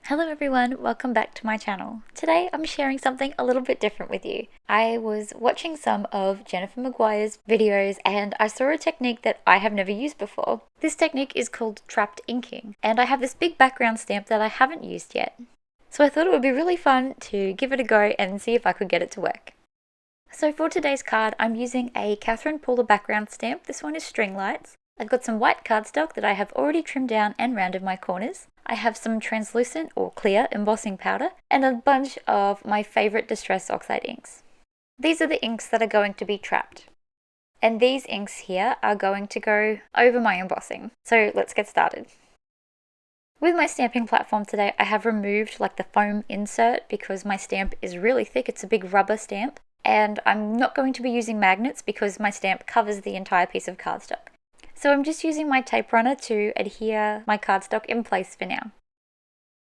Hello everyone, welcome back to my channel. Today I'm sharing something a little bit different with you. I was watching some of Jennifer McGuire's videos and I saw a technique that I have never used before. This technique is called trapped inking, and I have this big background stamp that I haven't used yet. So I thought it would be really fun to give it a go and see if I could get it to work. So for today's card, I'm using a Catherine Paula background stamp. This one is string lights. I've got some white cardstock that I have already trimmed down and rounded my corners. I have some translucent or clear embossing powder and a bunch of my favorite distress oxide inks. These are the inks that are going to be trapped. And these inks here are going to go over my embossing. So let's get started. With my stamping platform today, I have removed the foam insert because my stamp is really thick. It's a big rubber stamp. And I'm not going to be using magnets because my stamp covers the entire piece of cardstock. So I'm just using my tape runner to adhere my cardstock in place for now.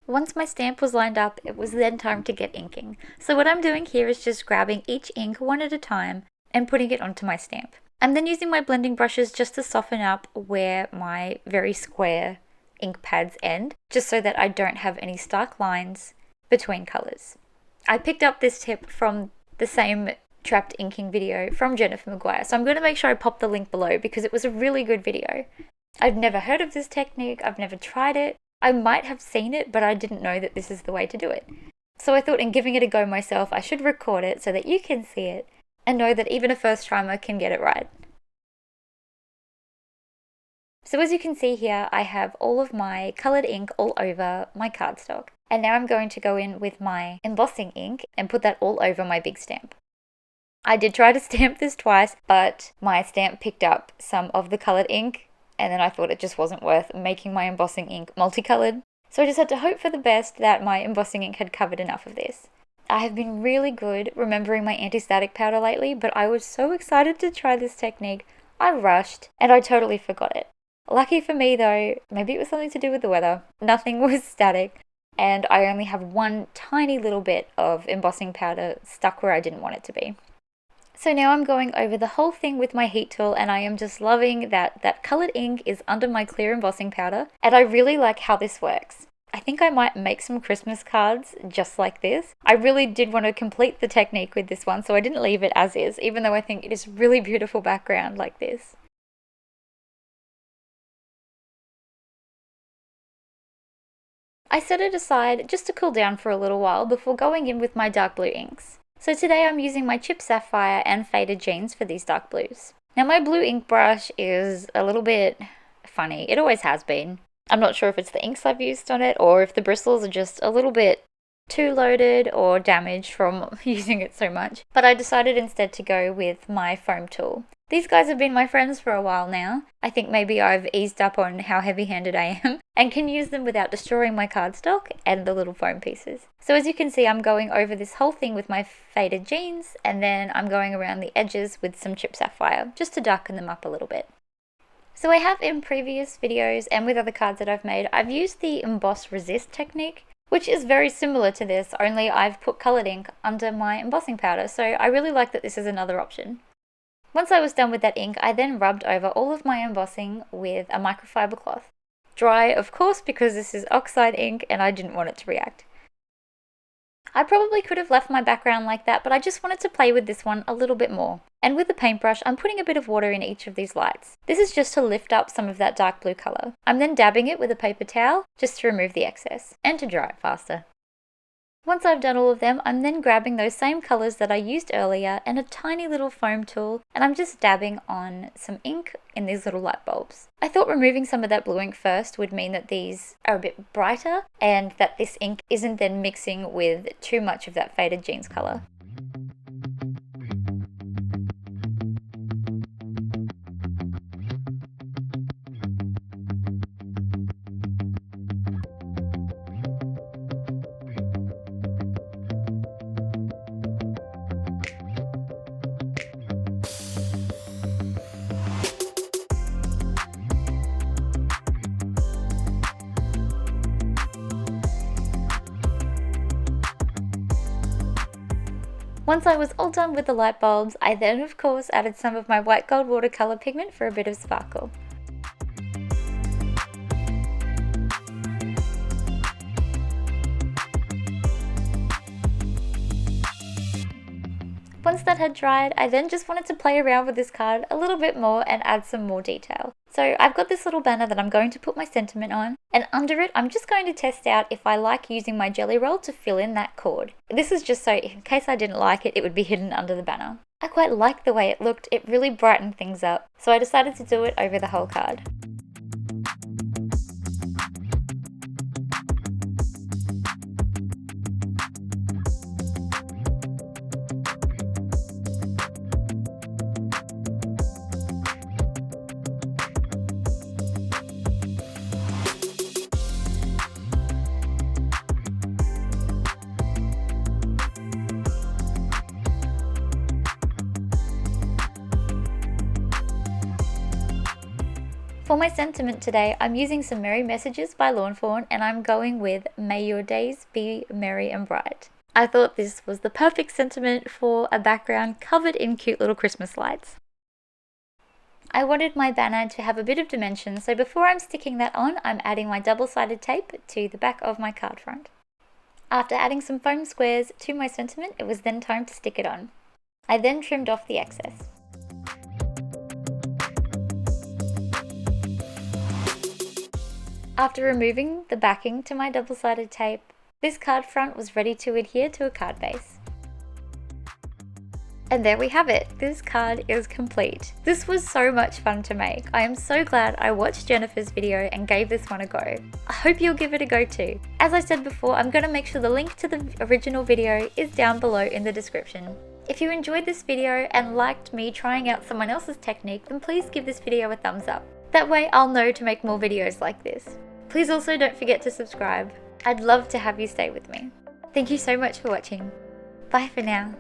Once my stamp was lined up, it was then time to get inking. So what I'm doing here is just grabbing each ink one at a time and putting it onto my stamp. I'm then using my blending brushes just to soften up where my very square ink pads end, just so that I don't have any stark lines between colors. I picked up this tip from the same trapped inking video from Jennifer McGuire, so I'm going to make sure I pop the link below because it was a really good video. I've never heard of this technique, I've never tried it. I might have seen it, but I didn't know that this is the way to do it. So I thought in giving it a go myself, I should record it so that you can see it and know that even a first timer can get it right. So as you can see here, I have all of my coloured ink all over my cardstock. And now I'm going to go in with my embossing ink and put that all over my big stamp. I did try to stamp this twice, but my stamp picked up some of the coloured ink, and then I thought it just wasn't worth making my embossing ink multicoloured. So I just had to hope for the best that my embossing ink had covered enough of this. I have been really good remembering my anti-static powder lately, but I was so excited to try this technique, I rushed, and I totally forgot it. Lucky for me though, maybe it was something to do with the weather, nothing was static, and I only have one tiny little bit of embossing powder stuck where I didn't want it to be. So now I'm going over the whole thing with my heat tool, and I am just loving that coloured ink is under my clear embossing powder, and I really like how this works. I think I might make some Christmas cards just like this. I really did want to complete the technique with this one, so I didn't leave it as is, even though I think it is really beautiful background like this. I set it aside just to cool down for a little while before going in with my dark blue inks. So today I'm using my Chip Sapphire and Faded Jeans for these dark blues. Now my blue ink brush is a little bit funny. It always has been. I'm not sure if it's the inks I've used on it or if the bristles are just a little bit too loaded or damaged from using it so much. But I decided instead to go with my foam tool. These guys have been my friends for a while now. I think maybe I've eased up on how heavy-handed I am and can use them without destroying my cardstock and the little foam pieces. So as you can see, I'm going over this whole thing with my Faded Jeans, and then I'm going around the edges with some Chip Sapphire just to darken them up a little bit. So I have in previous videos and with other cards that I've made, I've used the emboss resist technique, which is very similar to this, only I've put coloured ink under my embossing powder, so I really like that this is another option. Once I was done with that ink, I then rubbed over all of my embossing with a microfiber cloth. Dry, of course, because this is oxide ink and I didn't want it to react. I probably could have left my background like that, but I just wanted to play with this one a little bit more. And with the paintbrush, I'm putting a bit of water in each of these lights. This is just to lift up some of that dark blue colour. I'm then dabbing it with a paper towel just to remove the excess and to dry it faster. Once I've done all of them, I'm then grabbing those same colours that I used earlier and a tiny little foam tool, and I'm just dabbing on some ink in these little light bulbs. I thought removing some of that blue ink first would mean that these are a bit brighter and that this ink isn't then mixing with too much of that Faded Jeans colour. Once I was all done with the light bulbs, I then of course added some of my white gold watercolour pigment for a bit of sparkle. that had dried, I then just wanted to play around with this card a little bit more and add some more detail. So I've got this little banner that I'm going to put my sentiment on, and under it I'm just going to test out if I like using my jelly roll to fill in that chord. This is just so in case I didn't like it, it would be hidden under the banner. I quite liked the way it looked, it really brightened things up, so I decided to do it over the whole card. For my sentiment today, I'm using some Merry Messages by Lawn Fawn, and I'm going with May Your Days Be Merry and Bright. I thought this was the perfect sentiment for a background covered in cute little Christmas lights. I wanted my banner to have a bit of dimension, so before I'm sticking that on, I'm adding my double-sided tape to the back of my card front. After adding some foam squares to my sentiment, it was then time to stick it on. I then trimmed off the excess. After removing the backing to my double-sided tape, this card front was ready to adhere to a card base. And there we have it, this card is complete. This was so much fun to make. I am so glad I watched Jennifer's video and gave this one a go. I hope you'll give it a go too. As I said before, I'm going to make sure the link to the original video is down below in the description. If you enjoyed this video and liked me trying out someone else's technique, then please give this video a thumbs up. That way I'll know to make more videos like this. Please also don't forget to subscribe. I'd love to have you stay with me. Thank you so much for watching. Bye for now.